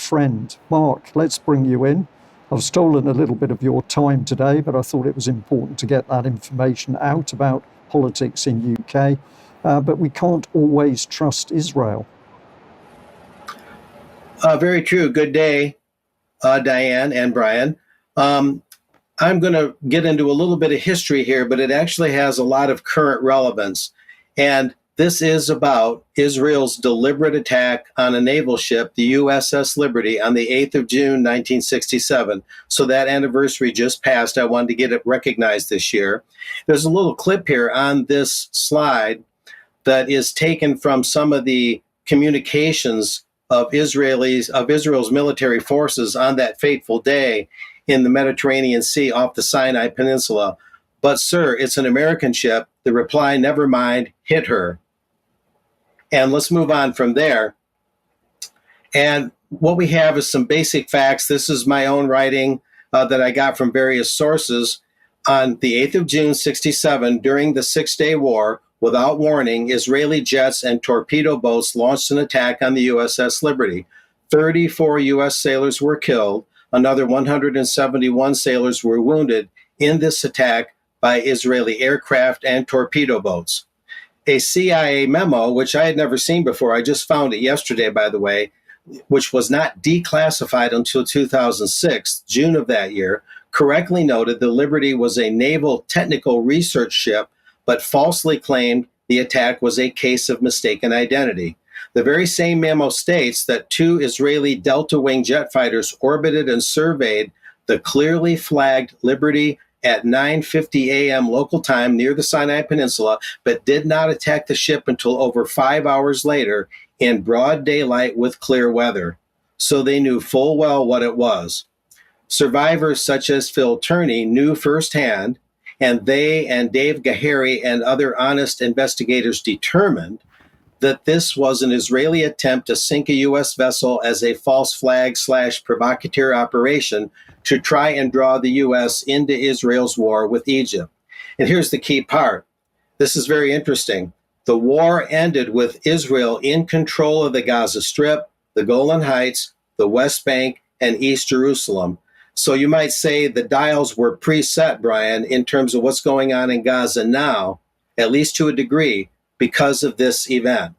friend. Mark, let's bring you in. I've stolen a little bit of your time today, but I thought it was important to get that information out about politics in UK. But we can't always trust Israel. Very true. Good day, Diane and Brian. I'm going to get into a little bit of history here, but it actually has a lot of current relevance. And this is about Israel's deliberate attack on a naval ship, the USS Liberty, on the 8th of June, 1967. So that anniversary just passed. I wanted to get it recognized this year. There's a little clip here on this slide that is taken from some of the communications of Israel's military forces on that fateful day in the Mediterranean Sea off the Sinai Peninsula. But, sir, it's an American ship. The reply, never mind, hit her. And let's move on from there. And what we have is some basic facts. This is my own writing that I got from various sources. On the 8th of June, 1967, during the Six-Day War, without warning, Israeli jets and torpedo boats launched an attack on the USS Liberty. 34 U.S. sailors were killed. Another 171 sailors were wounded in this attack by Israeli aircraft and torpedo boats. A CIA memo, which I had never seen before, I just found it yesterday, by the way, which was not declassified until 2006, June of that year, correctly noted the Liberty was a naval technical research ship, but falsely claimed the attack was a case of mistaken identity. The very same memo states that 2 Israeli Delta Wing jet fighters orbited and surveyed the clearly flagged Liberty at 9:50 a.m. local time near the Sinai Peninsula, but did not attack the ship until over 5 hours later in broad daylight with clear weather. So they knew full well what it was. Survivors such as Phil Tourney knew firsthand, and they and Dave Gahary and other honest investigators determined that this was an Israeli attempt to sink a U.S. vessel as a false flag / provocateur operation to try and draw the U.S. into Israel's war with Egypt. And here's the key part. This is very interesting. The war ended with Israel in control of the Gaza Strip, the Golan Heights, the West Bank, and East Jerusalem. So you might say the dials were preset, Brian, in terms of what's going on in Gaza now, at least to a degree, because of this event.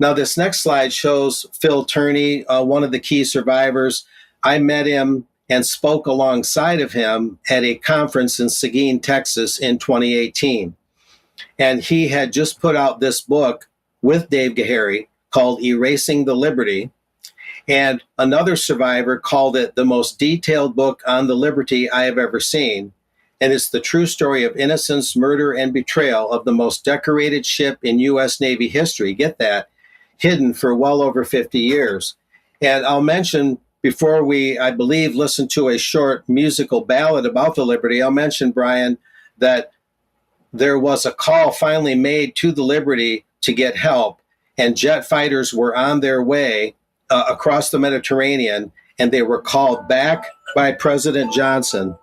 Now, this next slide shows Phil Tourney, one of the key survivors. I met him and spoke alongside of him at a conference in Seguin, Texas in 2018. And he had just put out this book with Dave Gahary called Erasing the Liberty. And another survivor called it the most detailed book on the Liberty I have ever seen. And it's the true story of innocence, murder, and betrayal of the most decorated ship in U.S. Navy history. Get that? Hidden for well over 50 years. And I'll mention, before we, I believe, listen to a short musical ballad about the Liberty, I'll mention, Brian, that there was a call finally made to the Liberty to get help, and jet fighters were on their way across the Mediterranean, and they were called back by President Johnson.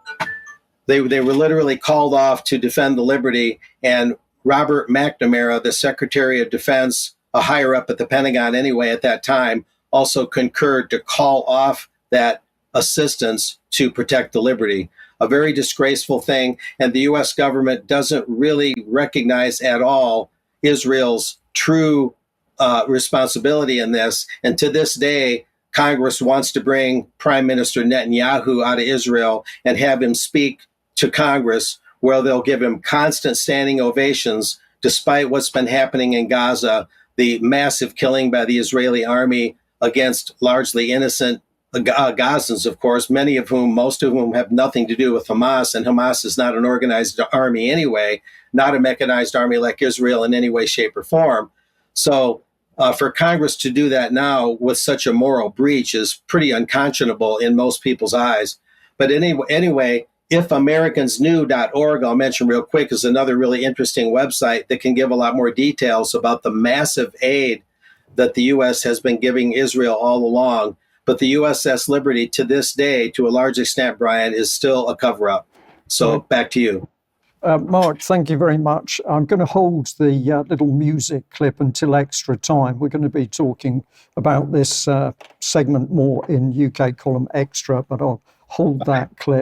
They were literally called off to defend the Liberty, and Robert McNamara, the Secretary of Defense, a higher up at the Pentagon anyway at that time, also concurred to call off that assistance to protect the Liberty. A very disgraceful thing, and the U.S. government doesn't really recognize at all Israel's true responsibility in this. And to this day, Congress wants to bring Prime Minister Netanyahu out of Israel and have him speak to Congress, where they'll give him constant standing ovations despite what's been happening in Gaza, the massive killing by the Israeli army against largely innocent Gazans, of course, most of whom have nothing to do with Hamas, and Hamas is not an organized army anyway, not a mechanized army like Israel in any way, shape, or form. So for Congress to do that now with such a moral breach is pretty unconscionable in most people's eyes. But anyway, ifamericans.knew.org, I'll mention real quick, is another really interesting website that can give a lot more details about the massive aid that the U.S. has been giving Israel all along. But the USS Liberty, to this day, to a large extent, Brian, is still a cover-up. So back to you. Mark, thank you very much. I'm going to hold the little music clip until extra time. We're going to be talking about this segment more in UK column extra, but I'll hold that clip.